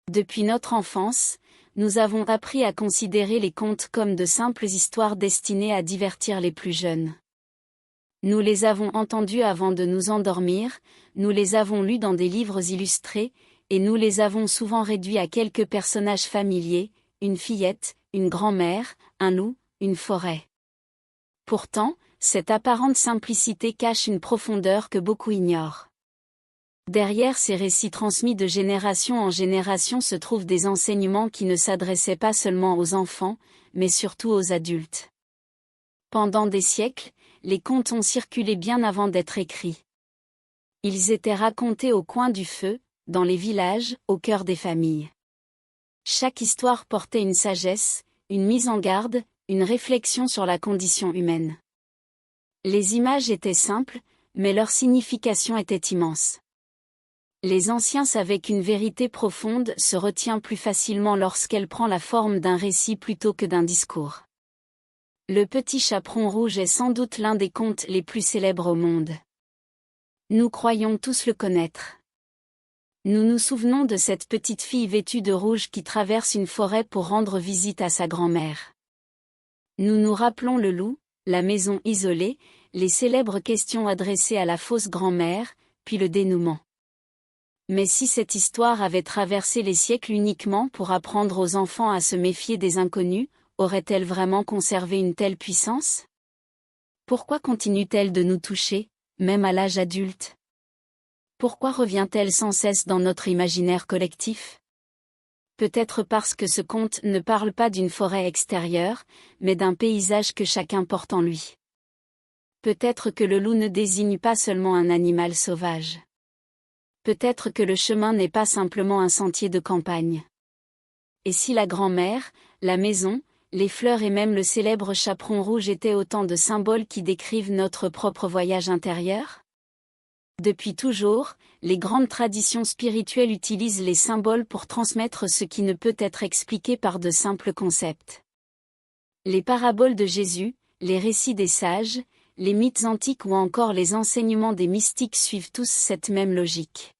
Depuis notre enfance, nous avons appris à considérer les contes comme de simples histoires destinées à divertir les plus jeunes. Nous les avons entendus avant de nous endormir, nous les avons lus dans des livres illustrés, et nous les avons souvent réduits à quelques personnages familiers, une fillette, une grand-mère, un loup, une forêt. Pourtant, cette apparente simplicité cache une profondeur que beaucoup ignorent. Derrière ces récits transmis de génération en génération se trouvent des enseignements qui ne s'adressaient pas seulement aux enfants, mais surtout aux adultes. Pendant des siècles, les contes ont circulé bien avant d'être écrits. Ils étaient racontés au coin du feu, dans les villages, au cœur des familles. Chaque histoire portait une sagesse, une mise en garde, une réflexion sur la condition humaine. Les images étaient simples, mais leur signification était immense. Les anciens savaient qu'une vérité profonde se retient plus facilement lorsqu'elle prend la forme d'un récit plutôt que d'un discours. Le Petit Chaperon Rouge est sans doute l'un des contes les plus célèbres au monde. Nous croyons tous le connaître. Nous nous souvenons de cette petite fille vêtue de rouge qui traverse une forêt pour rendre visite à sa grand-mère. Nous nous rappelons le loup, la maison isolée, les célèbres questions adressées à la fausse grand-mère, puis le dénouement. Mais si cette histoire avait traversé les siècles uniquement pour apprendre aux enfants à se méfier des inconnus, aurait-elle vraiment conservé une telle puissance? Pourquoi continue-t-elle de nous toucher, même à l'âge adulte? Pourquoi revient-elle sans cesse dans notre imaginaire collectif? Peut-être parce que ce conte ne parle pas d'une forêt extérieure, mais d'un paysage que chacun porte en lui. Peut-être que le loup ne désigne pas seulement un animal sauvage. Peut-être que le chemin n'est pas simplement un sentier de campagne. Et si la grand-mère, la maison, les fleurs et même le célèbre chaperon rouge étaient autant de symboles qui décrivent notre propre voyage intérieur? Depuis toujours, les grandes traditions spirituelles utilisent les symboles pour transmettre ce qui ne peut être expliqué par de simples concepts. Les paraboles de Jésus, les récits des sages, les mythes antiques ou encore les enseignements des mystiques suivent tous cette même logique.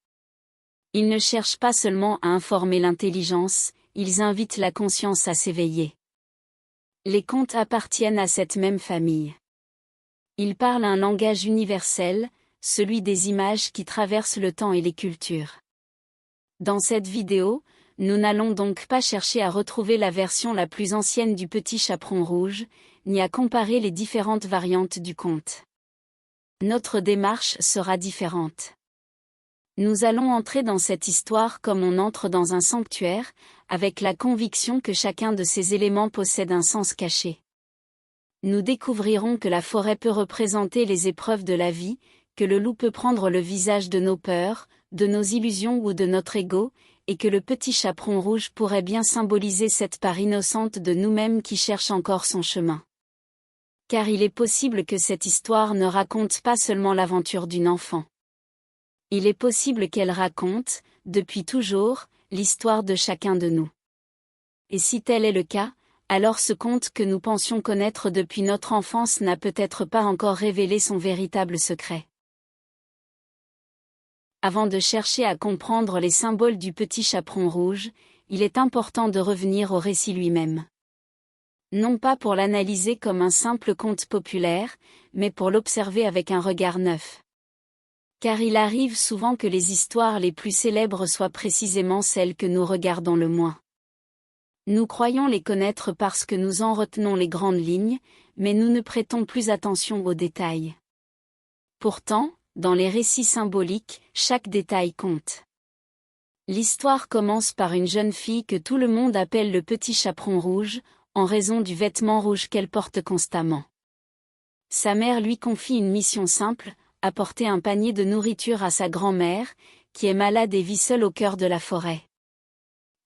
Ils ne cherchent pas seulement à informer l'intelligence, ils invitent la conscience à s'éveiller. Les contes appartiennent à cette même famille. Ils parlent un langage universel, celui des images qui traversent le temps et les cultures. Dans cette vidéo, nous n'allons donc pas chercher à retrouver la version la plus ancienne du Petit Chaperon Rouge, ni à comparer les différentes variantes du conte. Notre démarche sera différente. Nous allons entrer dans cette histoire comme on entre dans un sanctuaire, avec la conviction que chacun de ces éléments possède un sens caché. Nous découvrirons que la forêt peut représenter les épreuves de la vie, que le loup peut prendre le visage de nos peurs, de nos illusions ou de notre ego, et que le petit chaperon rouge pourrait bien symboliser cette part innocente de nous-mêmes qui cherche encore son chemin. Car il est possible que cette histoire ne raconte pas seulement l'aventure d'une enfant. Il est possible qu'elle raconte, depuis toujours, l'histoire de chacun de nous. Et si tel est le cas, alors ce conte que nous pensions connaître depuis notre enfance n'a peut-être pas encore révélé son véritable secret. Avant de chercher à comprendre les symboles du Petit Chaperon Rouge, il est important de revenir au récit lui-même. Non pas pour l'analyser comme un simple conte populaire, mais pour l'observer avec un regard neuf. Car il arrive souvent que les histoires les plus célèbres soient précisément celles que nous regardons le moins. Nous croyons les connaître parce que nous en retenons les grandes lignes, mais nous ne prêtons plus attention aux détails. Pourtant, dans les récits symboliques, chaque détail compte. L'histoire commence par une jeune fille que tout le monde appelle le Petit Chaperon Rouge, en raison du vêtement rouge qu'elle porte constamment. Sa mère lui confie une mission simple, apporter un panier de nourriture à sa grand-mère, qui est malade et vit seule au cœur de la forêt.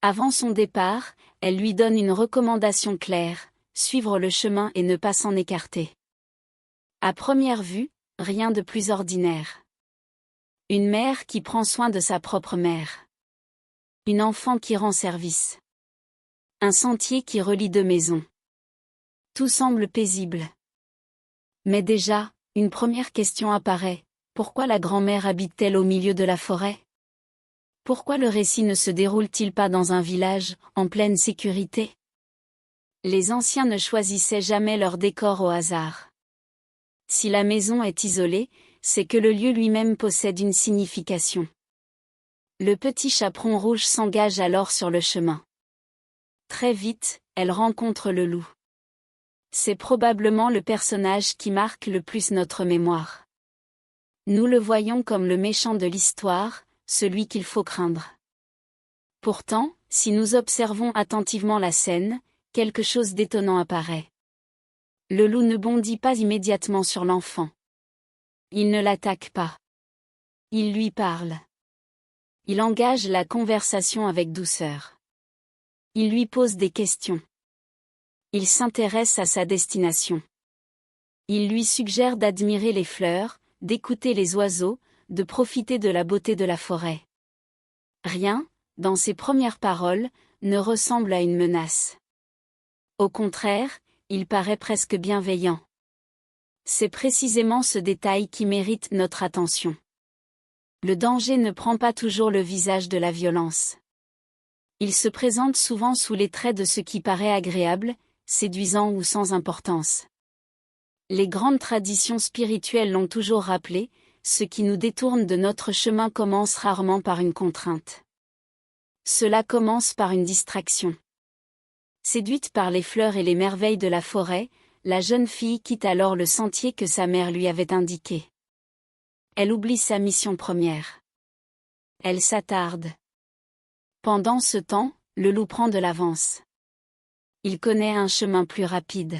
Avant son départ, elle lui donne une recommandation claire, suivre le chemin et ne pas s'en écarter. À première vue, rien de plus ordinaire. Une mère qui prend soin de sa propre mère. Une enfant qui rend service. Un sentier qui relie deux maisons. Tout semble paisible. Mais déjà, une première question apparaît, pourquoi la grand-mère habite-t-elle au milieu de la forêt? Pourquoi le récit ne se déroule-t-il pas dans un village, en pleine sécurité? Les anciens ne choisissaient jamais leur décor au hasard. Si la maison est isolée, c'est que le lieu lui-même possède une signification. Le petit chaperon rouge s'engage alors sur le chemin. Très vite, elle rencontre le loup. C'est probablement le personnage qui marque le plus notre mémoire. Nous le voyons comme le méchant de l'histoire, celui qu'il faut craindre. Pourtant, si nous observons attentivement la scène, quelque chose d'étonnant apparaît. Le loup ne bondit pas immédiatement sur l'enfant. Il ne l'attaque pas. Il lui parle. Il engage la conversation avec douceur. Il lui pose des questions. Il s'intéresse à sa destination. Il lui suggère d'admirer les fleurs, d'écouter les oiseaux, de profiter de la beauté de la forêt. Rien, dans ses premières paroles, ne ressemble à une menace. Au contraire, il paraît presque bienveillant. C'est précisément ce détail qui mérite notre attention. Le danger ne prend pas toujours le visage de la violence. Il se présente souvent sous les traits de ce qui paraît agréable, séduisant ou sans importance. Les grandes traditions spirituelles l'ont toujours rappelé, ce qui nous détourne de notre chemin commence rarement par une contrainte. Cela commence par une distraction. Séduite par les fleurs et les merveilles de la forêt, la jeune fille quitte alors le sentier que sa mère lui avait indiqué. Elle oublie sa mission première. Elle s'attarde. Pendant ce temps, le loup prend de l'avance. Il connaît un chemin plus rapide.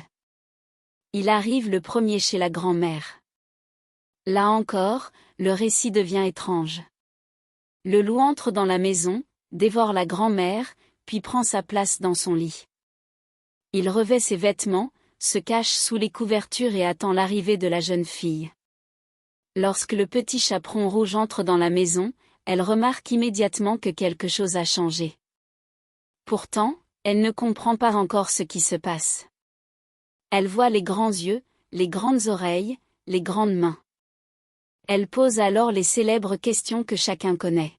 Il arrive le premier chez la grand-mère. Là encore, le récit devient étrange. Le loup entre dans la maison, dévore la grand-mère, puis prend sa place dans son lit. Il revêt ses vêtements, se cache sous les couvertures et attend l'arrivée de la jeune fille. Lorsque le petit chaperon rouge entre dans la maison, elle remarque immédiatement que quelque chose a changé. Pourtant, elle ne comprend pas encore ce qui se passe. Elle voit les grands yeux, les grandes oreilles, les grandes mains. Elle pose alors les célèbres questions que chacun connaît.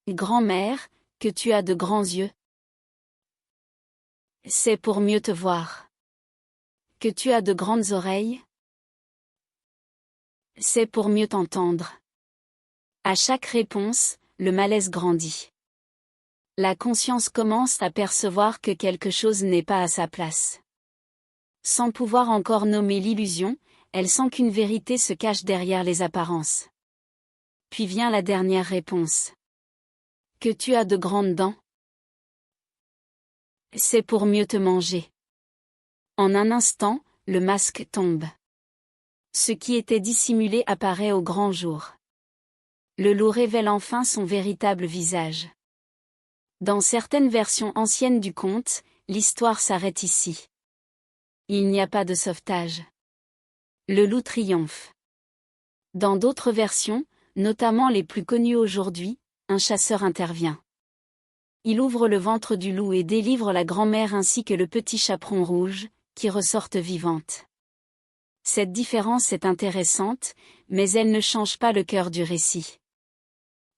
Grand-mère, que tu as de grands yeux. C'est pour mieux te voir. Que tu as de grandes oreilles. C'est pour mieux t'entendre. À chaque réponse, le malaise grandit. La conscience commence à percevoir que quelque chose n'est pas à sa place. Sans pouvoir encore nommer l'illusion, elle sent qu'une vérité se cache derrière les apparences. Puis vient la dernière réponse. Que tu as de grandes dents. C'est pour mieux te manger. En un instant, le masque tombe. Ce qui était dissimulé apparaît au grand jour. Le loup révèle enfin son véritable visage. Dans certaines versions anciennes du conte, l'histoire s'arrête ici. Il n'y a pas de sauvetage. Le loup triomphe. Dans d'autres versions, notamment les plus connues aujourd'hui, un chasseur intervient. Il ouvre le ventre du loup et délivre la grand-mère ainsi que le petit chaperon rouge, qui ressortent vivantes. Cette différence est intéressante, mais elle ne change pas le cœur du récit.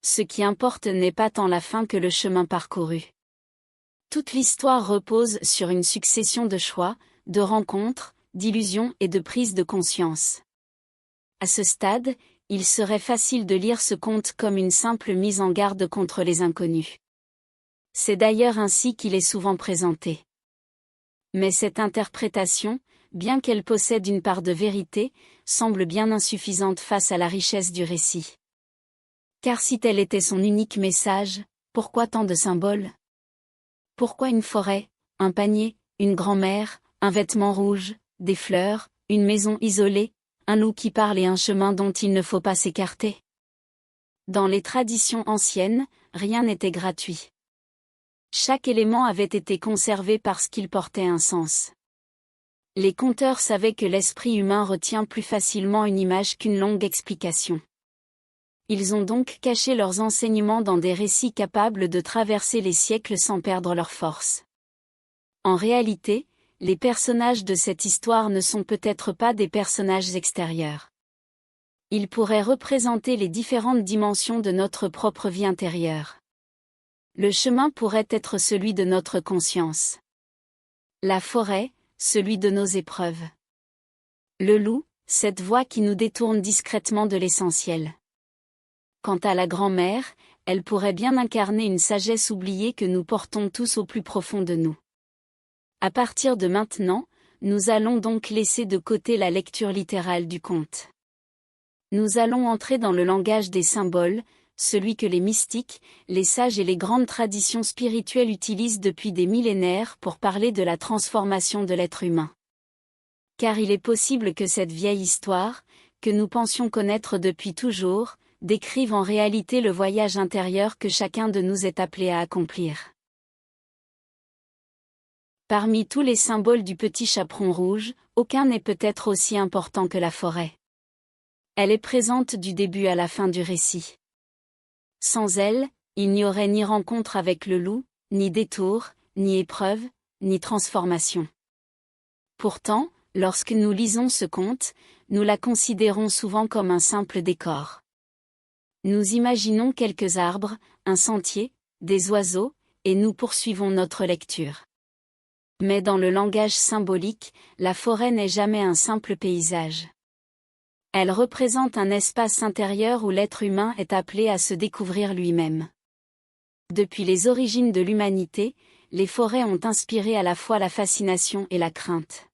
Ce qui importe n'est pas tant la fin que le chemin parcouru. Toute l'histoire repose sur une succession de choix, de rencontres, d'illusions et de prises de conscience. À ce stade, il serait facile de lire ce conte comme une simple mise en garde contre les inconnus. C'est d'ailleurs ainsi qu'il est souvent présenté. Mais cette interprétation, bien qu'elle possède une part de vérité, semble bien insuffisante face à la richesse du récit. Car si tel était son unique message, pourquoi tant de symboles? Pourquoi une forêt, un panier, une grand-mère, un vêtement rouge, des fleurs, une maison isolée, un loup qui parle et un chemin dont il ne faut pas s'écarter? Dans les traditions anciennes, rien n'était gratuit. Chaque élément avait été conservé parce qu'il portait un sens. Les conteurs savaient que l'esprit humain retient plus facilement une image qu'une longue explication. Ils ont donc caché leurs enseignements dans des récits capables de traverser les siècles sans perdre leur force. En réalité, les personnages de cette histoire ne sont peut-être pas des personnages extérieurs. Il pourrait représenter les différentes dimensions de notre propre vie intérieure. Le chemin pourrait être celui de notre conscience. La forêt, celui de nos épreuves. Le loup, cette voix qui nous détourne discrètement de l'essentiel. Quant à la grand-mère, elle pourrait bien incarner une sagesse oubliée que nous portons tous au plus profond de nous. À partir de maintenant, nous allons donc laisser de côté la lecture littérale du conte. Nous allons entrer dans le langage des symboles, celui que les mystiques, les sages et les grandes traditions spirituelles utilisent depuis des millénaires pour parler de la transformation de l'être humain. Car il est possible que cette vieille histoire, que nous pensions connaître depuis toujours, décrive en réalité le voyage intérieur que chacun de nous est appelé à accomplir. Parmi tous les symboles du petit chaperon rouge, aucun n'est peut-être aussi important que la forêt. Elle est présente du début à la fin du récit. Sans elle, il n'y aurait ni rencontre avec le loup, ni détour, ni épreuve, ni transformation. Pourtant, lorsque nous lisons ce conte, nous la considérons souvent comme un simple décor. Nous imaginons quelques arbres, un sentier, des oiseaux, et nous poursuivons notre lecture. Mais dans le langage symbolique, la forêt n'est jamais un simple paysage. Elle représente un espace intérieur où l'être humain est appelé à se découvrir lui-même. Depuis les origines de l'humanité, les forêts ont inspiré à la fois la fascination et la crainte.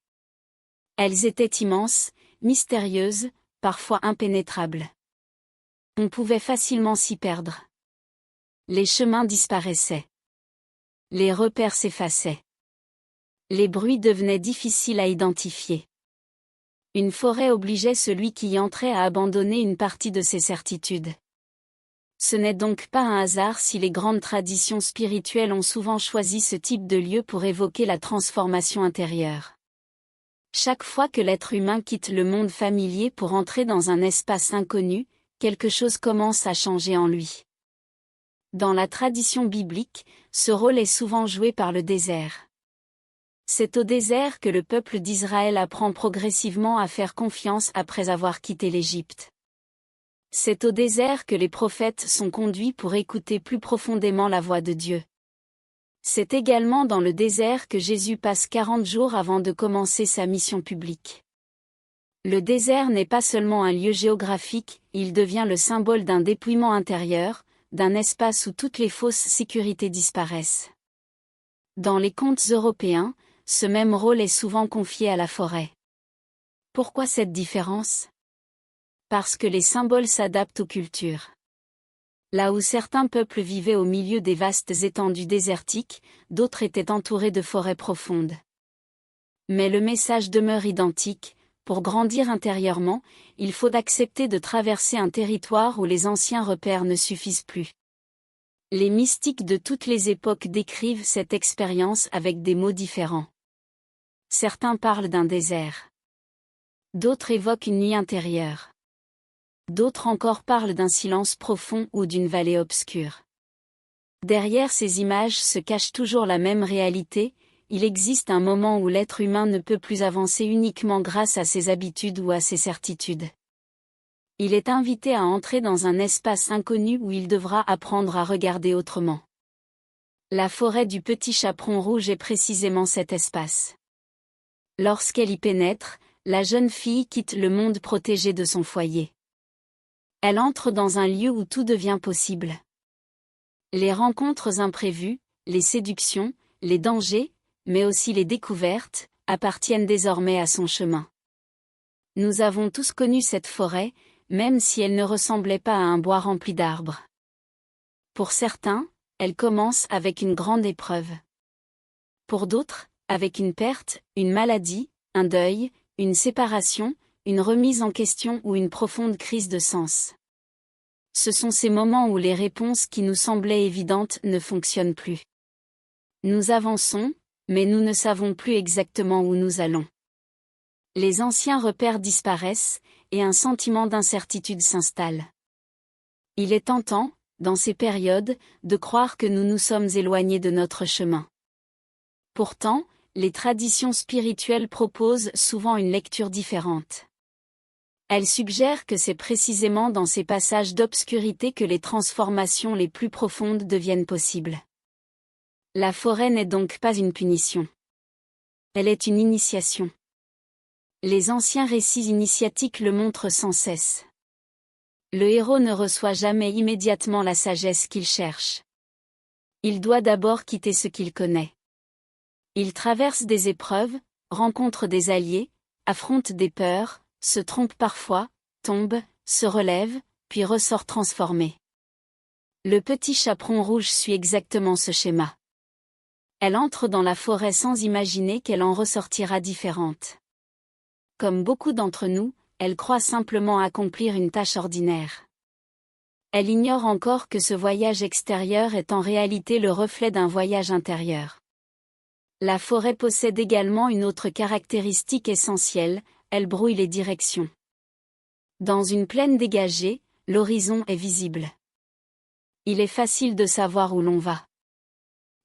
Elles étaient immenses, mystérieuses, parfois impénétrables. On pouvait facilement s'y perdre. Les chemins disparaissaient. Les repères s'effaçaient. Les bruits devenaient difficiles à identifier. Une forêt obligeait celui qui y entrait à abandonner une partie de ses certitudes. Ce n'est donc pas un hasard si les grandes traditions spirituelles ont souvent choisi ce type de lieu pour évoquer la transformation intérieure. Chaque fois que l'être humain quitte le monde familier pour entrer dans un espace inconnu, quelque chose commence à changer en lui. Dans la tradition biblique, ce rôle est souvent joué par le désert. C'est au désert que le peuple d'Israël apprend progressivement à faire confiance après avoir quitté l'Égypte. C'est au désert que les prophètes sont conduits pour écouter plus profondément la voix de Dieu. C'est également dans le désert que Jésus passe 40 jours avant de commencer sa mission publique. Le désert n'est pas seulement un lieu géographique, il devient le symbole d'un dépouillement intérieur, d'un espace où toutes les fausses sécurités disparaissent. Dans les contes européens, ce même rôle est souvent confié à la forêt. Pourquoi cette différence ? Parce que les symboles s'adaptent aux cultures. Là où certains peuples vivaient au milieu des vastes étendues désertiques, d'autres étaient entourés de forêts profondes. Mais le message demeure identique, pour grandir intérieurement, il faut accepter de traverser un territoire où les anciens repères ne suffisent plus. Les mystiques de toutes les époques décrivent cette expérience avec des mots différents. Certains parlent d'un désert. D'autres évoquent une nuit intérieure. D'autres encore parlent d'un silence profond ou d'une vallée obscure. Derrière ces images se cache toujours la même réalité, il existe un moment où l'être humain ne peut plus avancer uniquement grâce à ses habitudes ou à ses certitudes. Il est invité à entrer dans un espace inconnu où il devra apprendre à regarder autrement. La forêt du petit chaperon rouge est précisément cet espace. Lorsqu'elle y pénètre, la jeune fille quitte le monde protégé de son foyer. Elle entre dans un lieu où tout devient possible. Les rencontres imprévues, les séductions, les dangers, mais aussi les découvertes, appartiennent désormais à son chemin. Nous avons tous connu cette forêt, même si elle ne ressemblait pas à un bois rempli d'arbres. Pour certains, elle commence avec une grande épreuve. Pour d'autres, avec une perte, une maladie, un deuil, une séparation, une remise en question ou une profonde crise de sens. Ce sont ces moments où les réponses qui nous semblaient évidentes ne fonctionnent plus. Nous avançons, mais nous ne savons plus exactement où nous allons. Les anciens repères disparaissent, et un sentiment d'incertitude s'installe. Il est tentant, dans ces périodes, de croire que nous nous sommes éloignés de notre chemin. Pourtant, les traditions spirituelles proposent souvent une lecture différente. Elle suggère que c'est précisément dans ces passages d'obscurité que les transformations les plus profondes deviennent possibles. La forêt n'est donc pas une punition. Elle est une initiation. Les anciens récits initiatiques le montrent sans cesse. Le héros ne reçoit jamais immédiatement la sagesse qu'il cherche. Il doit d'abord quitter ce qu'il connaît. Il traverse des épreuves, rencontre des alliés, affronte des peurs, se trompe parfois, tombe, se relève, puis ressort transformé. Le petit chaperon rouge suit exactement ce schéma. Elle entre dans la forêt sans imaginer qu'elle en ressortira différente. Comme beaucoup d'entre nous, elle croit simplement accomplir une tâche ordinaire. Elle ignore encore que ce voyage extérieur est en réalité le reflet d'un voyage intérieur. La forêt possède également une autre caractéristique essentielle, elle brouille les directions. Dans une plaine dégagée, l'horizon est visible. Il est facile de savoir où l'on va.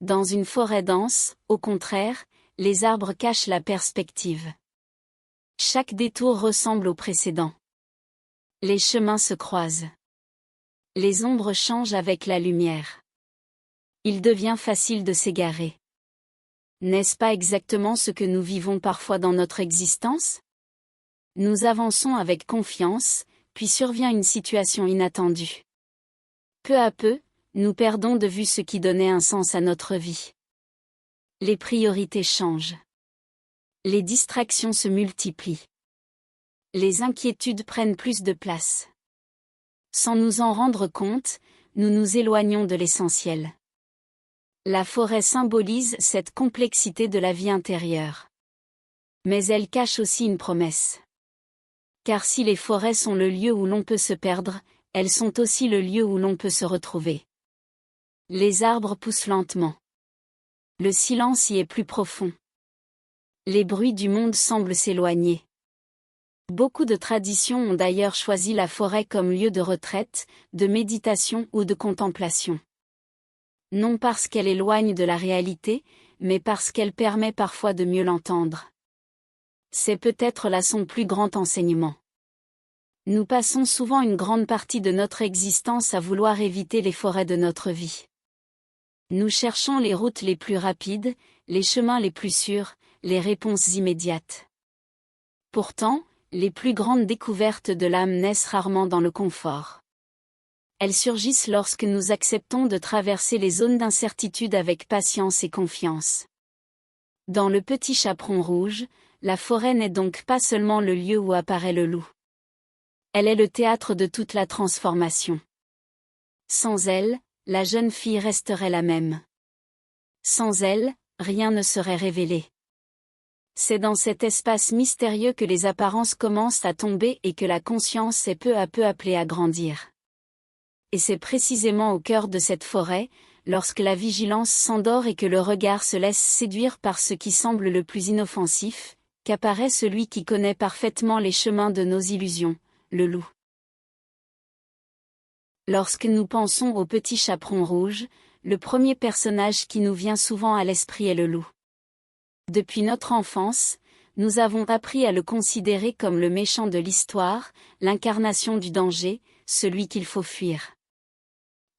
Dans une forêt dense, au contraire, les arbres cachent la perspective. Chaque détour ressemble au précédent. Les chemins se croisent. Les ombres changent avec la lumière. Il devient facile de s'égarer. N'est-ce pas exactement ce que nous vivons parfois dans notre existence? Nous avançons avec confiance, puis survient une situation inattendue. Peu à peu, nous perdons de vue ce qui donnait un sens à notre vie. Les priorités changent. Les distractions se multiplient. Les inquiétudes prennent plus de place. Sans nous en rendre compte, nous nous éloignons de l'essentiel. La forêt symbolise cette complexité de la vie intérieure. Mais elle cache aussi une promesse. Car si les forêts sont le lieu où l'on peut se perdre, elles sont aussi le lieu où l'on peut se retrouver. Les arbres poussent lentement. Le silence y est plus profond. Les bruits du monde semblent s'éloigner. Beaucoup de traditions ont d'ailleurs choisi la forêt comme lieu de retraite, de méditation ou de contemplation. Non parce qu'elle éloigne de la réalité, mais parce qu'elle permet parfois de mieux l'entendre. C'est peut-être là son plus grand enseignement. Nous passons souvent une grande partie de notre existence à vouloir éviter les forêts de notre vie. Nous cherchons les routes les plus rapides, les chemins les plus sûrs, les réponses immédiates. Pourtant, les plus grandes découvertes de l'âme naissent rarement dans le confort. Elles surgissent lorsque nous acceptons de traverser les zones d'incertitude avec patience et confiance. Dans le petit chaperon rouge, la forêt n'est donc pas seulement le lieu où apparaît le loup. Elle est le théâtre de toute la transformation. Sans elle, la jeune fille resterait la même. Sans elle, rien ne serait révélé. C'est dans cet espace mystérieux que les apparences commencent à tomber et que la conscience est peu à peu appelée à grandir. Et c'est précisément au cœur de cette forêt, lorsque la vigilance s'endort et que le regard se laisse séduire par ce qui semble le plus inoffensif, qu'apparaît celui qui connaît parfaitement les chemins de nos illusions, le loup. Lorsque nous pensons au petit chaperon rouge, le premier personnage qui nous vient souvent à l'esprit est le loup. Depuis notre enfance, nous avons appris à le considérer comme le méchant de l'histoire, l'incarnation du danger, celui qu'il faut fuir.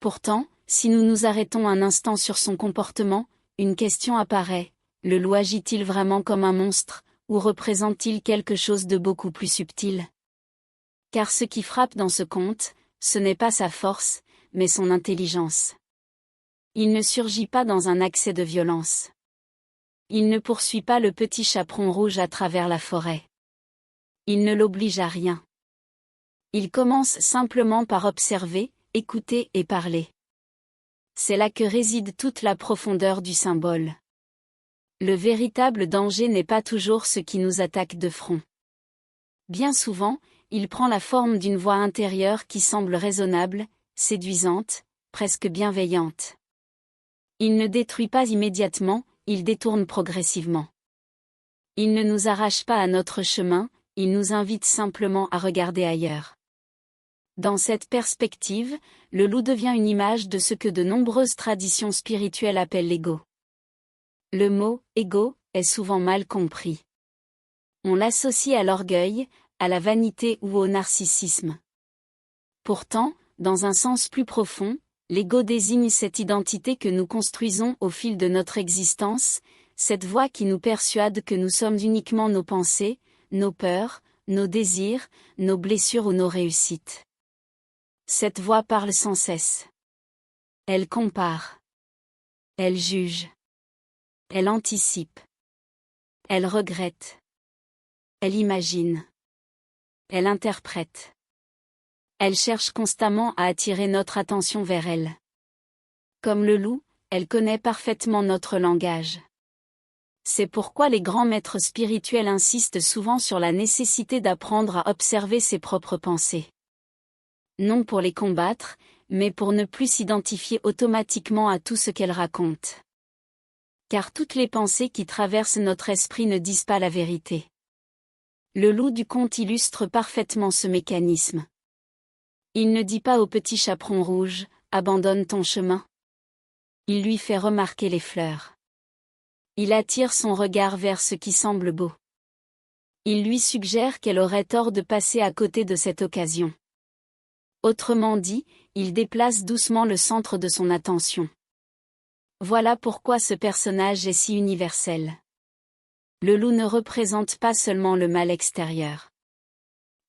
Pourtant, si nous nous arrêtons un instant sur son comportement, une question apparaît, le loup agit-il vraiment comme un monstre, ou représente-t-il quelque chose de beaucoup plus subtil? Car ce qui frappe dans ce conte, ce n'est pas sa force, mais son intelligence. Il ne surgit pas dans un accès de violence. Il ne poursuit pas le petit chaperon rouge à travers la forêt. Il ne l'oblige à rien. Il commence simplement par observer, écouter et parler. C'est là que réside toute la profondeur du symbole. Le véritable danger n'est pas toujours ce qui nous attaque de front. Bien souvent, il prend la forme d'une voix intérieure qui semble raisonnable, séduisante, presque bienveillante. Il ne détruit pas immédiatement, il détourne progressivement. Il ne nous arrache pas à notre chemin, il nous invite simplement à regarder ailleurs. Dans cette perspective, le loup devient une image de ce que de nombreuses traditions spirituelles appellent l'ego. Le mot « ego » est souvent mal compris. On l'associe à l'orgueil, à la vanité ou au narcissisme. Pourtant, dans un sens plus profond, l'ego désigne cette identité que nous construisons au fil de notre existence, cette voix qui nous persuade que nous sommes uniquement nos pensées, nos peurs, nos désirs, nos blessures ou nos réussites. Cette voix parle sans cesse. Elle compare. Elle juge. Elle anticipe. Elle regrette. Elle imagine. Elle interprète. Elle cherche constamment à attirer notre attention vers elle. Comme le loup, elle connaît parfaitement notre langage. C'est pourquoi les grands maîtres spirituels insistent souvent sur la nécessité d'apprendre à observer ses propres pensées. Non pour les combattre, mais pour ne plus s'identifier automatiquement à tout ce qu'elles racontent. Car toutes les pensées qui traversent notre esprit ne disent pas la vérité. Le loup du conte illustre parfaitement ce mécanisme. Il ne dit pas au petit chaperon rouge, « Abandonne ton chemin ». Il lui fait remarquer les fleurs. Il attire son regard vers ce qui semble beau. Il lui suggère qu'elle aurait tort de passer à côté de cette occasion. Autrement dit, il déplace doucement le centre de son attention. Voilà pourquoi ce personnage est si universel. Le loup ne représente pas seulement le mal extérieur.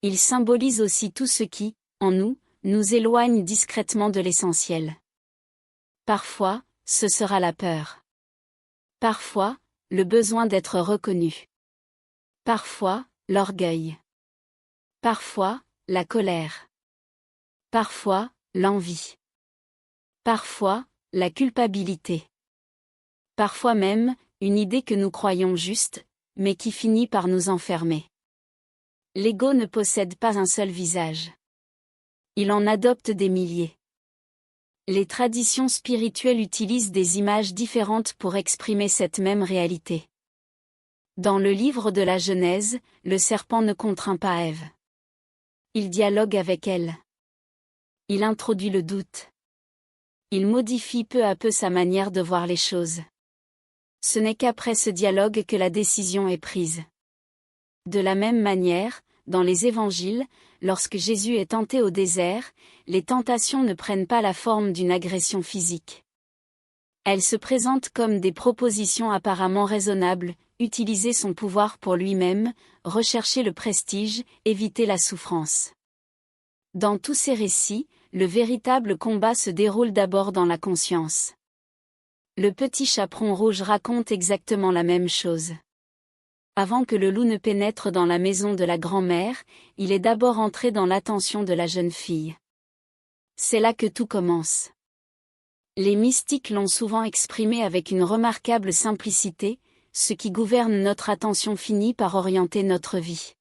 Il symbolise aussi tout ce qui, en nous, nous éloigne discrètement de l'essentiel. Parfois, ce sera la peur. Parfois, le besoin d'être reconnu. Parfois, l'orgueil. Parfois, la colère. Parfois, l'envie. Parfois, la culpabilité. Parfois même, une idée que nous croyons juste, mais qui finit par nous enfermer. L'ego ne possède pas un seul visage. Il en adopte des milliers. Les traditions spirituelles utilisent des images différentes pour exprimer cette même réalité. Dans le livre de la Genèse, le serpent ne contraint pas Ève. Il dialogue avec elle. Il introduit le doute. Il modifie peu à peu sa manière de voir les choses. Ce n'est qu'après ce dialogue que la décision est prise. De la même manière, dans les évangiles, lorsque Jésus est tenté au désert, les tentations ne prennent pas la forme d'une agression physique. Elles se présentent comme des propositions apparemment raisonnables, utiliser son pouvoir pour lui-même, rechercher le prestige, éviter la souffrance. Dans tous ces récits, le véritable combat se déroule d'abord dans la conscience. Le petit chaperon rouge raconte exactement la même chose. Avant que le loup ne pénètre dans la maison de la grand-mère, il est d'abord entré dans l'attention de la jeune fille. C'est là que tout commence. Les mystiques l'ont souvent exprimé avec une remarquable simplicité, ce qui gouverne notre attention finit par orienter notre vie.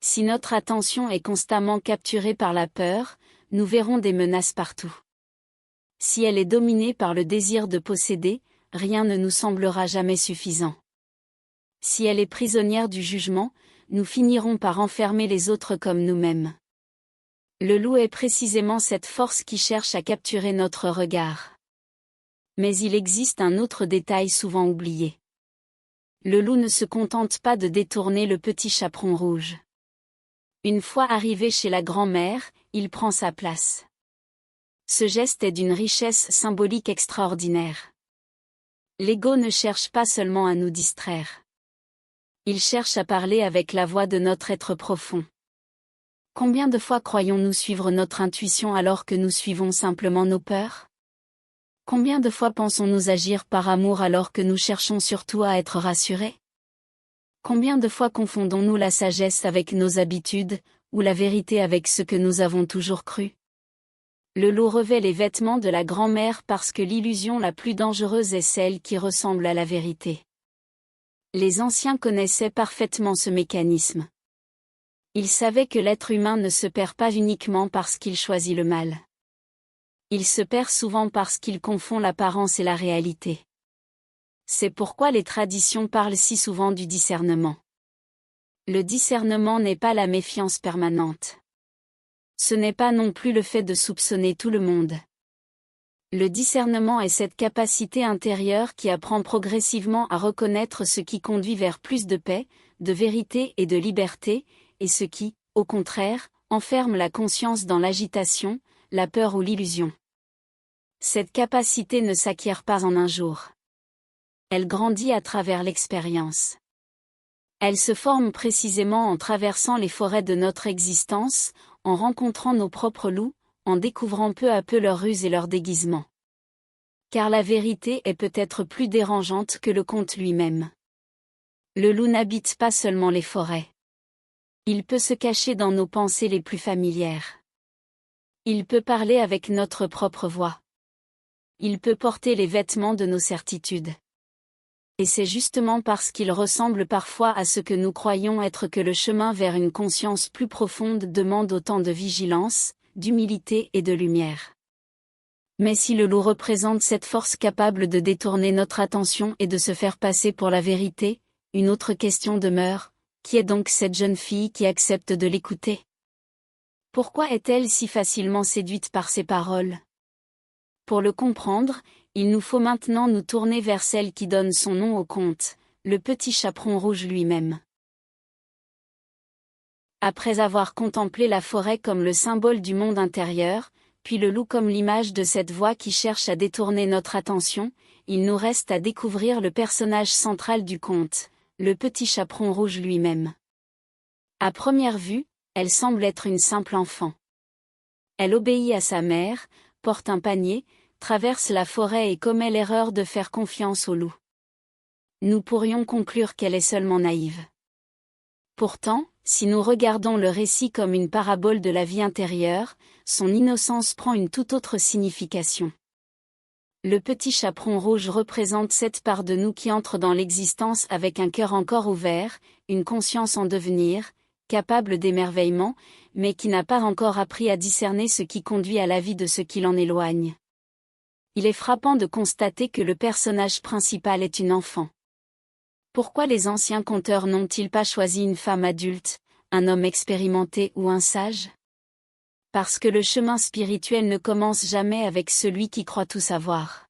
Si notre attention est constamment capturée par la peur, nous verrons des menaces partout. Si elle est dominée par le désir de posséder, rien ne nous semblera jamais suffisant. Si elle est prisonnière du jugement, nous finirons par enfermer les autres comme nous-mêmes. Le loup est précisément cette force qui cherche à capturer notre regard. Mais il existe un autre détail souvent oublié. Le loup ne se contente pas de détourner le petit chaperon rouge. Une fois arrivé chez la grand-mère, il prend sa place. Ce geste est d'une richesse symbolique extraordinaire. L'ego ne cherche pas seulement à nous distraire. Il cherche à parler avec la voix de notre être profond. Combien de fois croyons-nous suivre notre intuition alors que nous suivons simplement nos peurs ? Combien de fois pensons-nous agir par amour alors que nous cherchons surtout à être rassurés ? Combien de fois confondons-nous la sagesse avec nos habitudes, ou la vérité avec ce que nous avons toujours cru ? Le loup revêt les vêtements de la grand-mère parce que l'illusion la plus dangereuse est celle qui ressemble à la vérité. Les anciens connaissaient parfaitement ce mécanisme. Ils savaient que l'être humain ne se perd pas uniquement parce qu'il choisit le mal. Il se perd souvent parce qu'il confond l'apparence et la réalité. C'est pourquoi les traditions parlent si souvent du discernement. Le discernement n'est pas la méfiance permanente. Ce n'est pas non plus le fait de soupçonner tout le monde. Le discernement est cette capacité intérieure qui apprend progressivement à reconnaître ce qui conduit vers plus de paix, de vérité et de liberté, et ce qui, au contraire, enferme la conscience dans l'agitation, la peur ou l'illusion. Cette capacité ne s'acquiert pas en un jour. Elle grandit à travers l'expérience. Elle se forme précisément en traversant les forêts de notre existence, en rencontrant nos propres loups, en découvrant peu à peu leurs ruses et leurs déguisements. Car la vérité est peut-être plus dérangeante que le conte lui-même. Le loup n'habite pas seulement les forêts. Il peut se cacher dans nos pensées les plus familières. Il peut parler avec notre propre voix. Il peut porter les vêtements de nos certitudes. Et c'est justement parce qu'il ressemble parfois à ce que nous croyons être que le chemin vers une conscience plus profonde demande autant de vigilance, d'humilité et de lumière. Mais si le loup représente cette force capable de détourner notre attention et de se faire passer pour la vérité, une autre question demeure, qui est donc cette jeune fille qui accepte de l'écouter? Pourquoi est-elle si facilement séduite par ses paroles? Pour le comprendre, il nous faut maintenant nous tourner vers celle qui donne son nom au conte, le petit chaperon rouge lui-même. Après avoir contemplé la forêt comme le symbole du monde intérieur, puis le loup comme l'image de cette voix qui cherche à détourner notre attention, il nous reste à découvrir le personnage central du conte, le petit chaperon rouge lui-même. À première vue, elle semble être une simple enfant. Elle obéit à sa mère, porte un panier, traverse la forêt et commet l'erreur de faire confiance au loup. Nous pourrions conclure qu'elle est seulement naïve. Pourtant, si nous regardons le récit comme une parabole de la vie intérieure, son innocence prend une toute autre signification. Le petit chaperon rouge représente cette part de nous qui entre dans l'existence avec un cœur encore ouvert, une conscience en devenir, capable d'émerveillement, mais qui n'a pas encore appris à discerner ce qui conduit à la vie de ce qui l'en éloigne. Il est frappant de constater que le personnage principal est une enfant. Pourquoi les anciens conteurs n'ont-ils pas choisi une femme adulte, un homme expérimenté ou un sage? Parce que le chemin spirituel ne commence jamais avec celui qui croit tout savoir.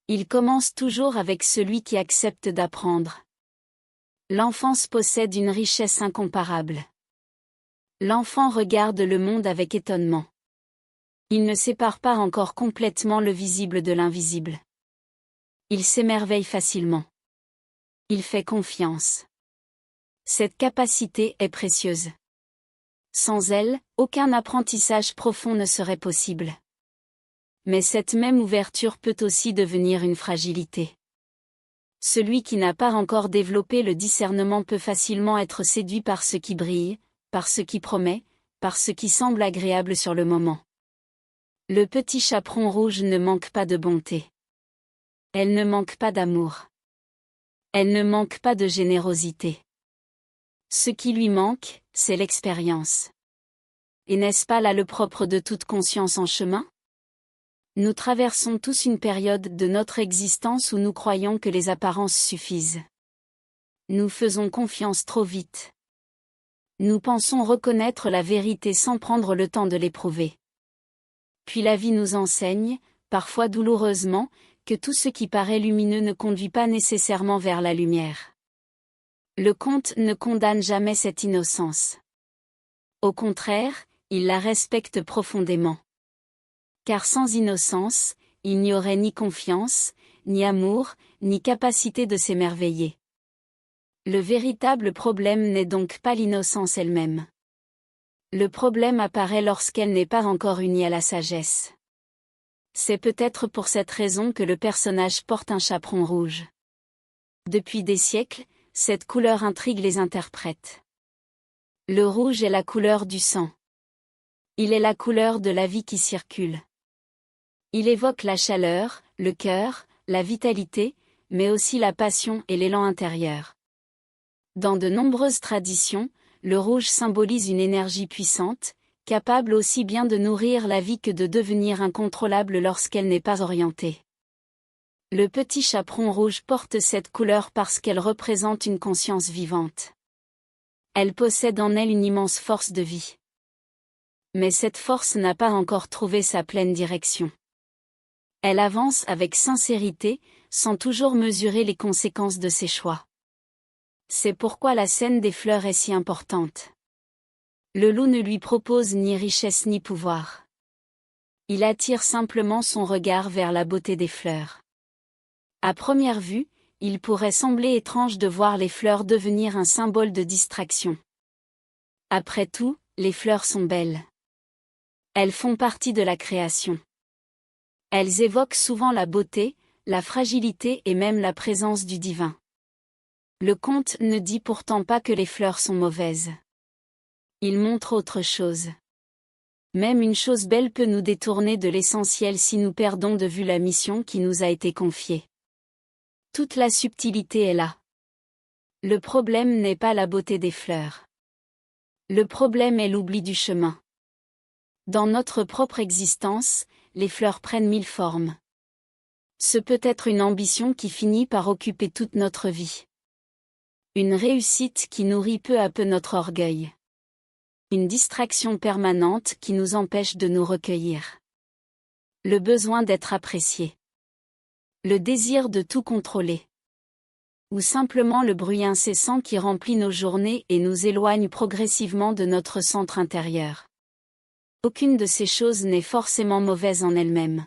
Il commence toujours avec celui qui accepte d'apprendre. L'enfance possède une richesse incomparable. L'enfant regarde le monde avec étonnement. Il ne sépare pas encore complètement le visible de l'invisible. Il s'émerveille facilement. Il fait confiance. Cette capacité est précieuse. Sans elle, aucun apprentissage profond ne serait possible. Mais cette même ouverture peut aussi devenir une fragilité. Celui qui n'a pas encore développé le discernement peut facilement être séduit par ce qui brille, par ce qui promet, par ce qui semble agréable sur le moment. Le petit chaperon rouge ne manque pas de bonté. Elle ne manque pas d'amour. Elle ne manque pas de générosité. Ce qui lui manque, c'est l'expérience. Et n'est-ce pas là le propre de toute conscience en chemin? Nous traversons tous une période de notre existence où nous croyons que les apparences suffisent. Nous faisons confiance trop vite. Nous pensons reconnaître la vérité sans prendre le temps de l'éprouver. Puis la vie nous enseigne, parfois douloureusement, que tout ce qui paraît lumineux ne conduit pas nécessairement vers la lumière. Le conte ne condamne jamais cette innocence. Au contraire, il la respecte profondément. Car sans innocence, il n'y aurait ni confiance, ni amour, ni capacité de s'émerveiller. Le véritable problème n'est donc pas l'innocence elle-même. Le problème apparaît lorsqu'elle n'est pas encore unie à la sagesse. C'est peut-être pour cette raison que le personnage porte un chaperon rouge. Depuis des siècles, cette couleur intrigue les interprètes. Le rouge est la couleur du sang. Il est la couleur de la vie qui circule. Il évoque la chaleur, le cœur, la vitalité, mais aussi la passion et l'élan intérieur. Dans de nombreuses traditions, le rouge symbolise une énergie puissante, capable aussi bien de nourrir la vie que de devenir incontrôlable lorsqu'elle n'est pas orientée. Le petit chaperon rouge porte cette couleur parce qu'elle représente une conscience vivante. Elle possède en elle une immense force de vie. Mais cette force n'a pas encore trouvé sa pleine direction. Elle avance avec sincérité, sans toujours mesurer les conséquences de ses choix. C'est pourquoi la scène des fleurs est si importante. Le loup ne lui propose ni richesse ni pouvoir. Il attire simplement son regard vers la beauté des fleurs. À première vue, il pourrait sembler étrange de voir les fleurs devenir un symbole de distraction. Après tout, les fleurs sont belles. Elles font partie de la création. Elles évoquent souvent la beauté, la fragilité et même la présence du divin. Le conte ne dit pourtant pas que les fleurs sont mauvaises. Il montre autre chose. Même une chose belle peut nous détourner de l'essentiel si nous perdons de vue la mission qui nous a été confiée. Toute la subtilité est là. Le problème n'est pas la beauté des fleurs. Le problème est l'oubli du chemin. Dans notre propre existence, les fleurs prennent mille formes. Ce peut être une ambition qui finit par occuper toute notre vie. Une réussite qui nourrit peu à peu notre orgueil. Une distraction permanente qui nous empêche de nous recueillir. Le besoin d'être apprécié. Le désir de tout contrôler. Ou simplement le bruit incessant qui remplit nos journées et nous éloigne progressivement de notre centre intérieur. Aucune de ces choses n'est forcément mauvaise en elle-même.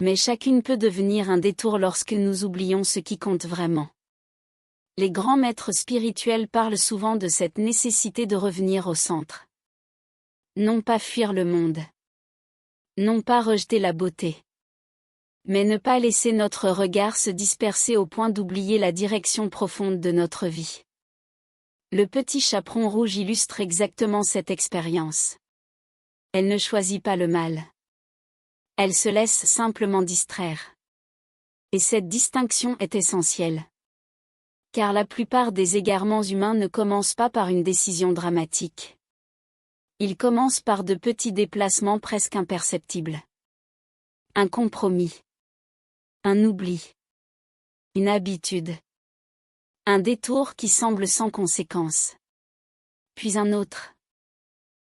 Mais chacune peut devenir un détour lorsque nous oublions ce qui compte vraiment. Les grands maîtres spirituels parlent souvent de cette nécessité de revenir au centre. Non pas fuir le monde. Non pas rejeter la beauté. Mais ne pas laisser notre regard se disperser au point d'oublier la direction profonde de notre vie. Le petit chaperon rouge illustre exactement cette expérience. Elle ne choisit pas le mal. Elle se laisse simplement distraire. Et cette distinction est essentielle. Car la plupart des égarements humains ne commencent pas par une décision dramatique. Ils commencent par de petits déplacements presque imperceptibles. Un compromis. Un oubli. Une habitude. Un détour qui semble sans conséquence. Puis un autre.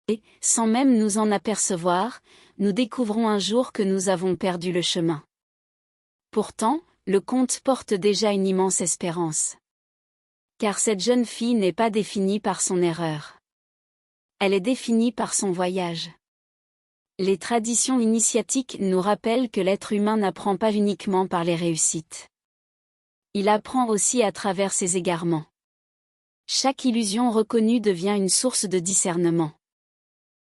Et, sans même nous en apercevoir, nous découvrons un jour que nous avons perdu le chemin. Pourtant, le conte porte déjà une immense espérance. Car cette jeune fille n'est pas définie par son erreur. Elle est définie par son voyage. Les traditions initiatiques nous rappellent que l'être humain n'apprend pas uniquement par les réussites. Il apprend aussi à travers ses égarements. Chaque illusion reconnue devient une source de discernement.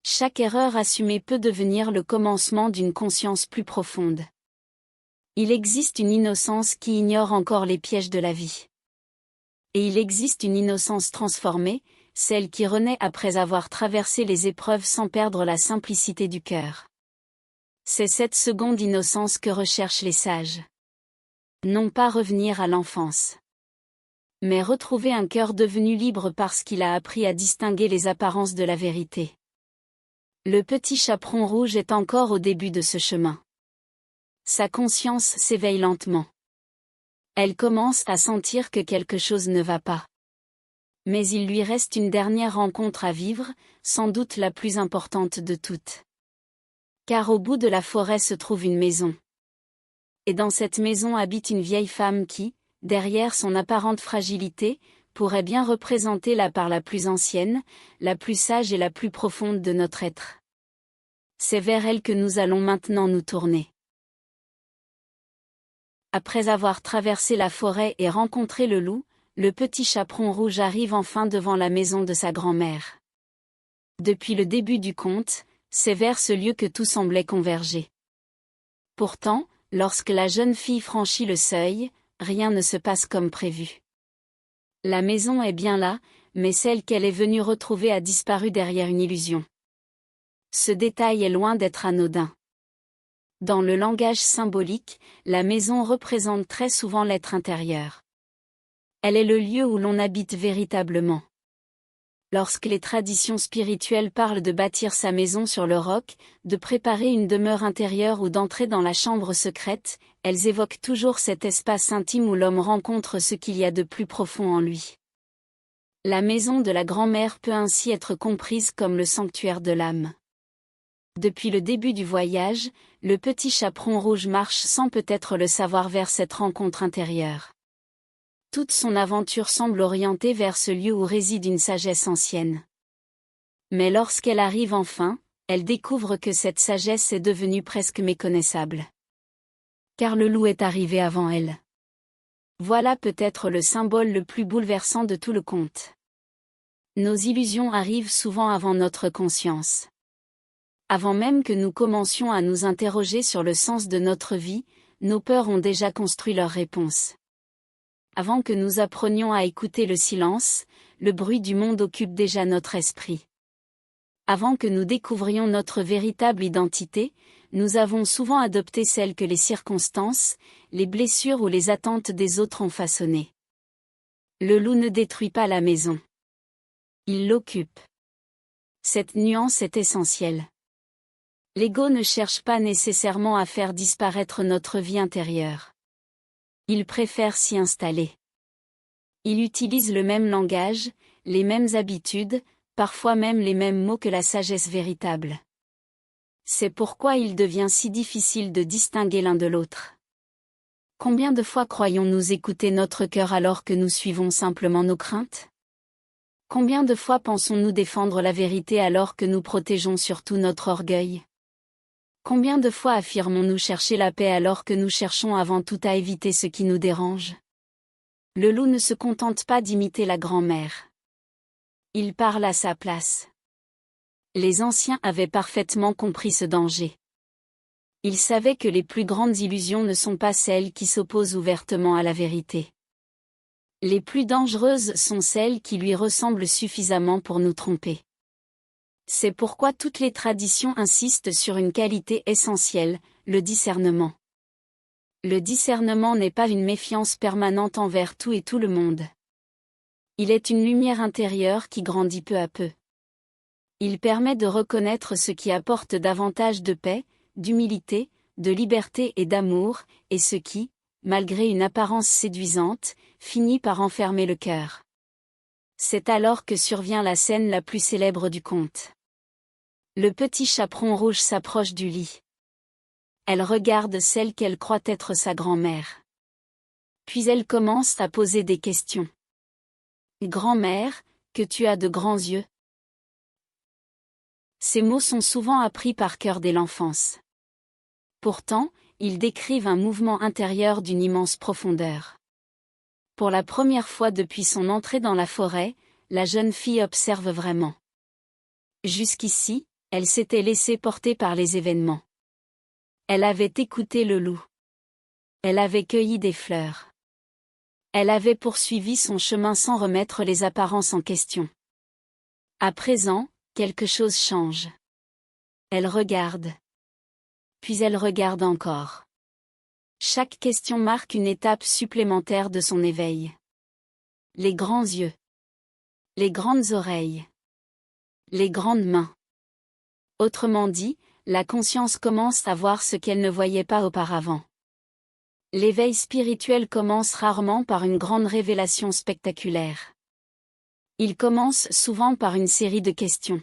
Chaque erreur assumée peut devenir le commencement d'une conscience plus profonde. Il existe une innocence qui ignore encore les pièges de la vie. Et il existe une innocence transformée, celle qui renaît après avoir traversé les épreuves sans perdre la simplicité du cœur. C'est cette seconde innocence que recherchent les sages. Non pas revenir à l'enfance. Mais retrouver un cœur devenu libre parce qu'il a appris à distinguer les apparences de la vérité. Le petit chaperon rouge est encore au début de ce chemin. Sa conscience s'éveille lentement. Elle commence à sentir que quelque chose ne va pas. Mais il lui reste une dernière rencontre à vivre, sans doute la plus importante de toutes. Car au bout de la forêt se trouve une maison. Et dans cette maison habite une vieille femme qui, derrière son apparente fragilité, pourrait bien représenter la part la plus ancienne, la plus sage et la plus profonde de notre être. C'est vers elle que nous allons maintenant nous tourner. Après avoir traversé la forêt et rencontré le loup, le petit chaperon rouge arrive enfin devant la maison de sa grand-mère. Depuis le début du conte, c'est vers ce lieu que tout semblait converger. Pourtant, lorsque la jeune fille franchit le seuil, rien ne se passe comme prévu. La maison est bien là, mais celle qu'elle est venue retrouver a disparu derrière une illusion. Ce détail est loin d'être anodin. Dans le langage symbolique, la maison représente très souvent l'être intérieur. Elle est le lieu où l'on habite véritablement. Lorsque les traditions spirituelles parlent de bâtir sa maison sur le roc, de préparer une demeure intérieure ou d'entrer dans la chambre secrète, elles évoquent toujours cet espace intime où l'homme rencontre ce qu'il y a de plus profond en lui. La maison de la grand-mère peut ainsi être comprise comme le sanctuaire de l'âme. Depuis le début du voyage, le petit chaperon rouge marche sans peut-être le savoir vers cette rencontre intérieure. Toute son aventure semble orientée vers ce lieu où réside une sagesse ancienne. Mais lorsqu'elle arrive enfin, elle découvre que cette sagesse est devenue presque méconnaissable. Car le loup est arrivé avant elle. Voilà peut-être le symbole le plus bouleversant de tout le conte. Nos illusions arrivent souvent avant notre conscience. Avant même que nous commencions à nous interroger sur le sens de notre vie, nos peurs ont déjà construit leurs réponses. Avant que nous apprenions à écouter le silence, le bruit du monde occupe déjà notre esprit. Avant que nous découvrions notre véritable identité, nous avons souvent adopté celle que les circonstances, les blessures ou les attentes des autres ont façonnée. Le loup ne détruit pas la maison. Il l'occupe. Cette nuance est essentielle. L'ego ne cherche pas nécessairement à faire disparaître notre vie intérieure. Il préfère s'y installer. Il utilise le même langage, les mêmes habitudes, parfois même les mêmes mots que la sagesse véritable. C'est pourquoi il devient si difficile de distinguer l'un de l'autre. Combien de fois croyons-nous écouter notre cœur alors que nous suivons simplement nos craintes? Combien de fois pensons-nous défendre la vérité alors que nous protégeons surtout notre orgueil? Combien de fois affirmons-nous chercher la paix alors que nous cherchons avant tout à éviter ce qui nous dérange? Le loup ne se contente pas d'imiter la grand-mère. Il parle à sa place. Les anciens avaient parfaitement compris ce danger. Ils savaient que les plus grandes illusions ne sont pas celles qui s'opposent ouvertement à la vérité. Les plus dangereuses sont celles qui lui ressemblent suffisamment pour nous tromper. C'est pourquoi toutes les traditions insistent sur une qualité essentielle, le discernement. Le discernement n'est pas une méfiance permanente envers tout et tout le monde. Il est une lumière intérieure qui grandit peu à peu. Il permet de reconnaître ce qui apporte davantage de paix, d'humilité, de liberté et d'amour, et ce qui, malgré une apparence séduisante, finit par enfermer le cœur. C'est alors que survient la scène la plus célèbre du conte. Le petit chaperon rouge s'approche du lit. Elle regarde celle qu'elle croit être sa grand-mère. Puis elle commence à poser des questions. « Grand-mère, que tu as de grands yeux ?» Ces mots sont souvent appris par cœur dès l'enfance. Pourtant, ils décrivent un mouvement intérieur d'une immense profondeur. Pour la première fois depuis son entrée dans la forêt, la jeune fille observe vraiment. Jusqu'ici, elle s'était laissée porter par les événements. Elle avait écouté le loup. Elle avait cueilli des fleurs. Elle avait poursuivi son chemin sans remettre les apparences en question. À présent, quelque chose change. Elle regarde. Puis elle regarde encore. Chaque question marque une étape supplémentaire de son éveil. Les grands yeux. Les grandes oreilles. Les grandes mains. Autrement dit, la conscience commence à voir ce qu'elle ne voyait pas auparavant. L'éveil spirituel commence rarement par une grande révélation spectaculaire. Il commence souvent par une série de questions.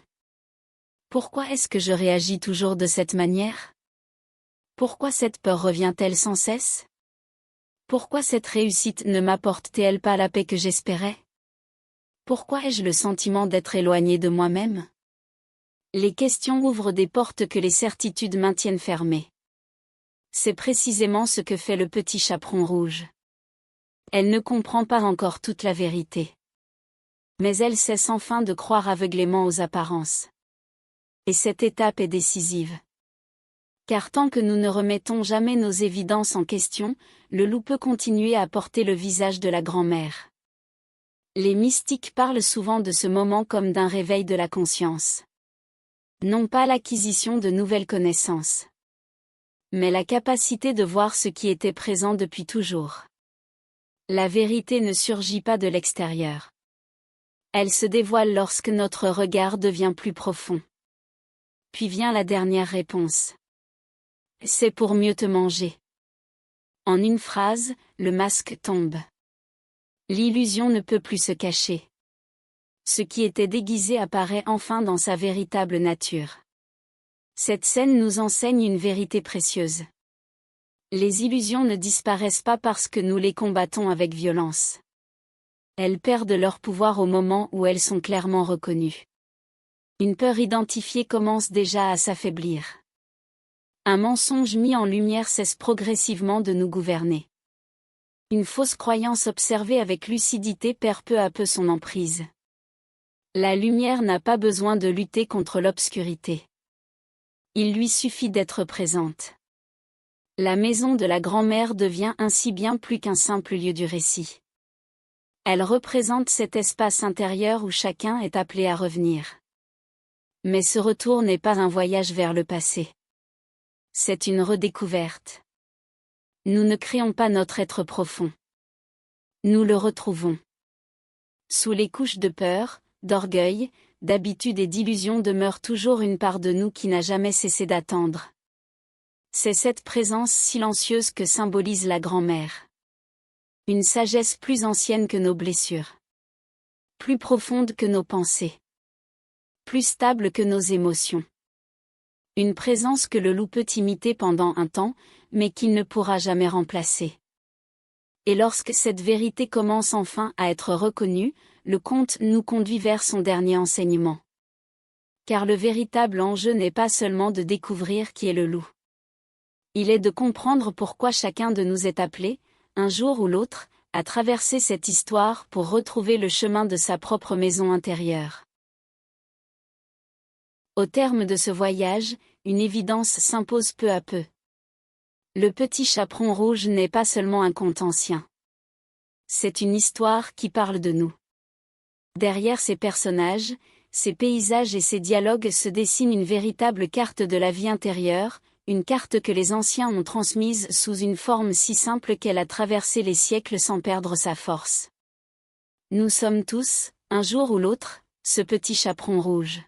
Pourquoi est-ce que je réagis toujours de cette manière? Pourquoi cette peur revient-elle sans cesse? Pourquoi cette réussite ne m'apporte-t-elle pas la paix que j'espérais? Pourquoi ai-je le sentiment d'être éloigné de moi-même? Les questions ouvrent des portes que les certitudes maintiennent fermées. C'est précisément ce que fait le petit chaperon rouge. Elle ne comprend pas encore toute la vérité. Mais elle cesse enfin de croire aveuglément aux apparences. Et cette étape est décisive. Car tant que nous ne remettons jamais nos évidences en question, le loup peut continuer à porter le visage de la grand-mère. Les mystiques parlent souvent de ce moment comme d'un réveil de la conscience. Non pas l'acquisition de nouvelles connaissances, mais la capacité de voir ce qui était présent depuis toujours. La vérité ne surgit pas de l'extérieur. Elle se dévoile lorsque notre regard devient plus profond. Puis vient la dernière réponse. C'est pour mieux te manger. En une phrase, le masque tombe. L'illusion ne peut plus se cacher. Ce qui était déguisé apparaît enfin dans sa véritable nature. Cette scène nous enseigne une vérité précieuse. Les illusions ne disparaissent pas parce que nous les combattons avec violence. Elles perdent leur pouvoir au moment où elles sont clairement reconnues. Une peur identifiée commence déjà à s'affaiblir. Un mensonge mis en lumière cesse progressivement de nous gouverner. Une fausse croyance observée avec lucidité perd peu à peu son emprise. La lumière n'a pas besoin de lutter contre l'obscurité. Il lui suffit d'être présente. La maison de la grand-mère devient ainsi bien plus qu'un simple lieu du récit. Elle représente cet espace intérieur où chacun est appelé à revenir. Mais ce retour n'est pas un voyage vers le passé. C'est une redécouverte. Nous ne créons pas notre être profond. Nous le retrouvons. Sous les couches de peur, d'orgueil, d'habitude et d'illusion demeure toujours une part de nous qui n'a jamais cessé d'attendre. C'est cette présence silencieuse que symbolise la grand-mère. Une sagesse plus ancienne que nos blessures. Plus profonde que nos pensées. Plus stable que nos émotions. Une présence que le loup peut imiter pendant un temps, mais qu'il ne pourra jamais remplacer. Et lorsque cette vérité commence enfin à être reconnue, le conte nous conduit vers son dernier enseignement. Car le véritable enjeu n'est pas seulement de découvrir qui est le loup. Il est de comprendre pourquoi chacun de nous est appelé, un jour ou l'autre, à traverser cette histoire pour retrouver le chemin de sa propre maison intérieure. Au terme de ce voyage, une évidence s'impose peu à peu. Le petit chaperon rouge n'est pas seulement un conte ancien. C'est une histoire qui parle de nous. Derrière ces personnages, ces paysages et ces dialogues se dessine une véritable carte de la vie intérieure, une carte que les anciens ont transmise sous une forme si simple qu'elle a traversé les siècles sans perdre sa force. Nous sommes tous, un jour ou l'autre, ce petit chaperon rouge.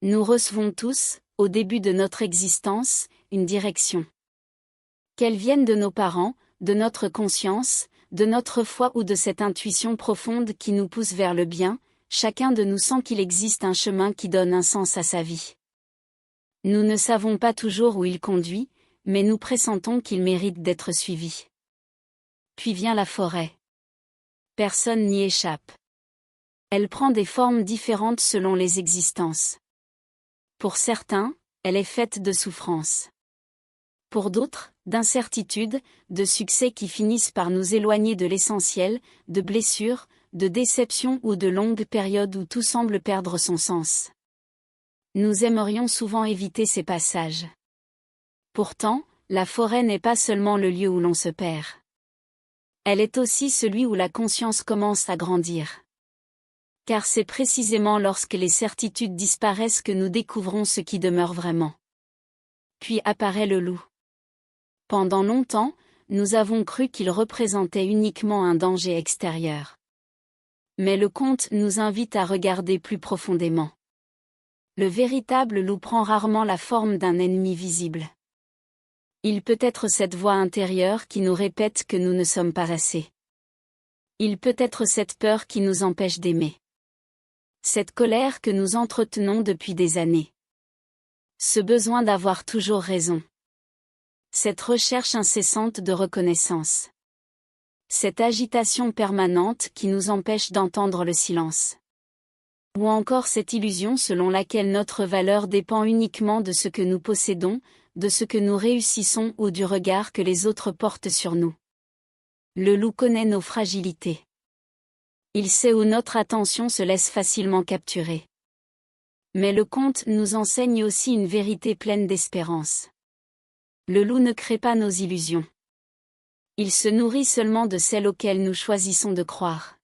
Nous recevons tous, au début de notre existence, une direction. Qu'elle vienne de nos parents, de notre conscience, de notre foi ou de cette intuition profonde qui nous pousse vers le bien, chacun de nous sent qu'il existe un chemin qui donne un sens à sa vie. Nous ne savons pas toujours où il conduit, mais nous pressentons qu'il mérite d'être suivi. Puis vient la forêt. Personne n'y échappe. Elle prend des formes différentes selon les existences. Pour certains, elle est faite de souffrances. Pour d'autres, d'incertitudes, de succès qui finissent par nous éloigner de l'essentiel, de blessures, de déceptions ou de longues périodes où tout semble perdre son sens. Nous aimerions souvent éviter ces passages. Pourtant, la forêt n'est pas seulement le lieu où l'on se perd. Elle est aussi celui où la conscience commence à grandir. Car c'est précisément lorsque les certitudes disparaissent que nous découvrons ce qui demeure vraiment. Puis apparaît le loup. Pendant longtemps, nous avons cru qu'il représentait uniquement un danger extérieur. Mais le conte nous invite à regarder plus profondément. Le véritable loup prend rarement la forme d'un ennemi visible. Il peut être cette voix intérieure qui nous répète que nous ne sommes pas assez. Il peut être cette peur qui nous empêche d'aimer. Cette colère que nous entretenons depuis des années. Ce besoin d'avoir toujours raison. Cette recherche incessante de reconnaissance. Cette agitation permanente qui nous empêche d'entendre le silence. Ou encore cette illusion selon laquelle notre valeur dépend uniquement de ce que nous possédons, de ce que nous réussissons ou du regard que les autres portent sur nous. Le loup connaît nos fragilités. Il sait où notre attention se laisse facilement capturer. Mais le conte nous enseigne aussi une vérité pleine d'espérance. Le loup ne crée pas nos illusions. Il se nourrit seulement de celles auxquelles nous choisissons de croire.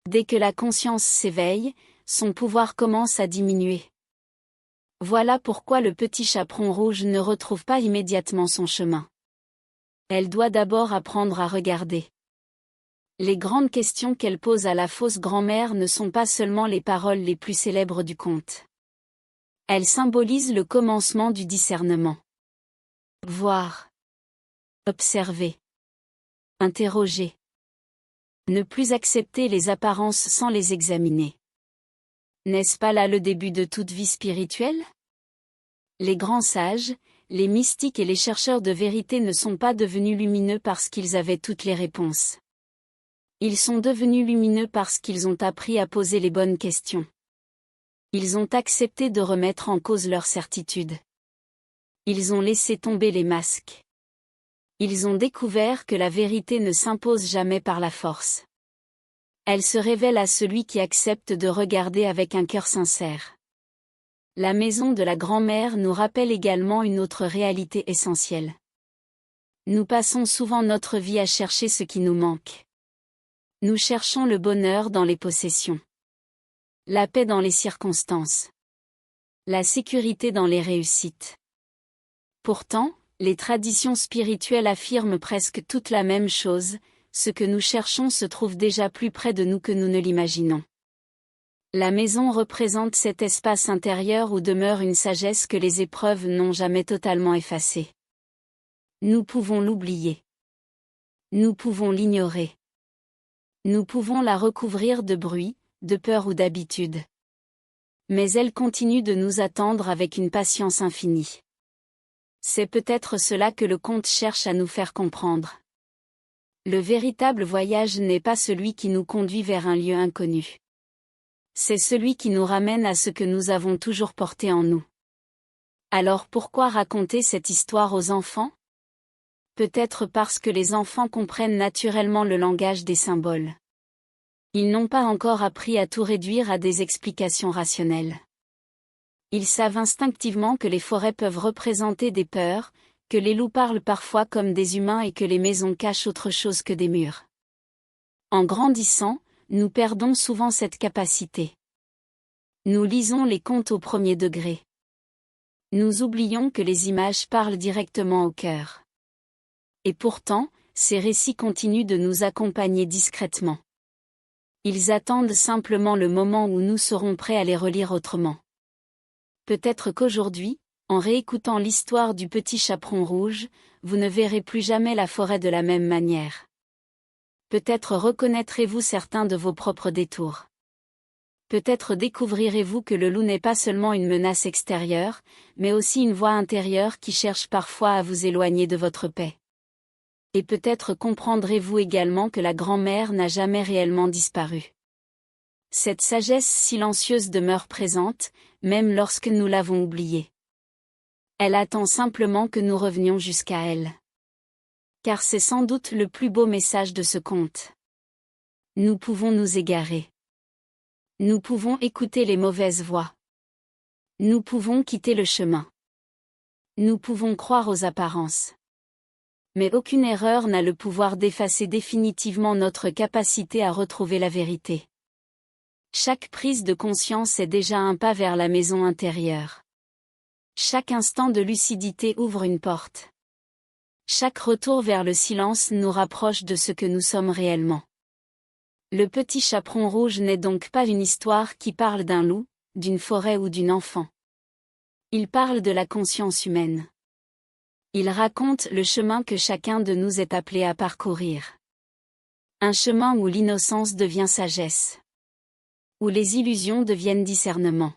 Dès que la conscience s'éveille, son pouvoir commence à diminuer. Voilà pourquoi le petit chaperon rouge ne retrouve pas immédiatement son chemin. Elle doit d'abord apprendre à regarder. Les grandes questions qu'elle pose à la fausse grand-mère ne sont pas seulement les paroles les plus célèbres du conte. Elles symbolisent le commencement du discernement. Voir. Observer. Interroger. Ne plus accepter les apparences sans les examiner. N'est-ce pas là le début de toute vie spirituelle? Les grands sages, les mystiques et les chercheurs de vérité ne sont pas devenus lumineux parce qu'ils avaient toutes les réponses. Ils sont devenus lumineux parce qu'ils ont appris à poser les bonnes questions. Ils ont accepté de remettre en cause leurs certitudes. Ils ont laissé tomber les masques. Ils ont découvert que la vérité ne s'impose jamais par la force. Elle se révèle à celui qui accepte de regarder avec un cœur sincère. La maison de la grand-mère nous rappelle également une autre réalité essentielle. Nous passons souvent notre vie à chercher ce qui nous manque. Nous cherchons le bonheur dans les possessions, la paix dans les circonstances, la sécurité dans les réussites. Pourtant, les traditions spirituelles affirment presque toutes la même chose, ce que nous cherchons se trouve déjà plus près de nous que nous ne l'imaginons. La maison représente cet espace intérieur où demeure une sagesse que les épreuves n'ont jamais totalement effacée. Nous pouvons l'oublier. Nous pouvons l'ignorer. Nous pouvons la recouvrir de bruit, de peur ou d'habitude. Mais elle continue de nous attendre avec une patience infinie. C'est peut-être cela que le conte cherche à nous faire comprendre. Le véritable voyage n'est pas celui qui nous conduit vers un lieu inconnu. C'est celui qui nous ramène à ce que nous avons toujours porté en nous. Alors pourquoi raconter cette histoire aux enfants? Peut-être parce que les enfants comprennent naturellement le langage des symboles. Ils n'ont pas encore appris à tout réduire à des explications rationnelles. Ils savent instinctivement que les forêts peuvent représenter des peurs, que les loups parlent parfois comme des humains et que les maisons cachent autre chose que des murs. En grandissant, nous perdons souvent cette capacité. Nous lisons les contes au premier degré. Nous oublions que les images parlent directement au cœur. Et pourtant, ces récits continuent de nous accompagner discrètement. Ils attendent simplement le moment où nous serons prêts à les relire autrement. Peut-être qu'aujourd'hui, en réécoutant l'histoire du petit chaperon rouge, vous ne verrez plus jamais la forêt de la même manière. Peut-être reconnaîtrez-vous certains de vos propres détours. Peut-être découvrirez-vous que le loup n'est pas seulement une menace extérieure, mais aussi une voix intérieure qui cherche parfois à vous éloigner de votre paix. Et peut-être comprendrez-vous également que la grand-mère n'a jamais réellement disparu. Cette sagesse silencieuse demeure présente, même lorsque nous l'avons oubliée. Elle attend simplement que nous revenions jusqu'à elle. Car c'est sans doute le plus beau message de ce conte. Nous pouvons nous égarer. Nous pouvons écouter les mauvaises voix. Nous pouvons quitter le chemin. Nous pouvons croire aux apparences. Mais aucune erreur n'a le pouvoir d'effacer définitivement notre capacité à retrouver la vérité. Chaque prise de conscience est déjà un pas vers la maison intérieure. Chaque instant de lucidité ouvre une porte. Chaque retour vers le silence nous rapproche de ce que nous sommes réellement. Le petit chaperon rouge n'est donc pas une histoire qui parle d'un loup, d'une forêt ou d'une enfant. Il parle de la conscience humaine. Il raconte le chemin que chacun de nous est appelé à parcourir. Un chemin où l'innocence devient sagesse. Où les illusions deviennent discernement.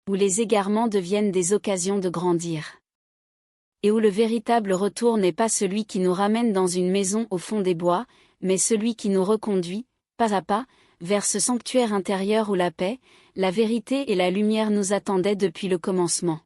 Où les égarements deviennent des occasions de grandir. Et où le véritable retour n'est pas celui qui nous ramène dans une maison au fond des bois, mais celui qui nous reconduit, pas à pas, vers ce sanctuaire intérieur où la paix, la vérité et la lumière nous attendaient depuis le commencement.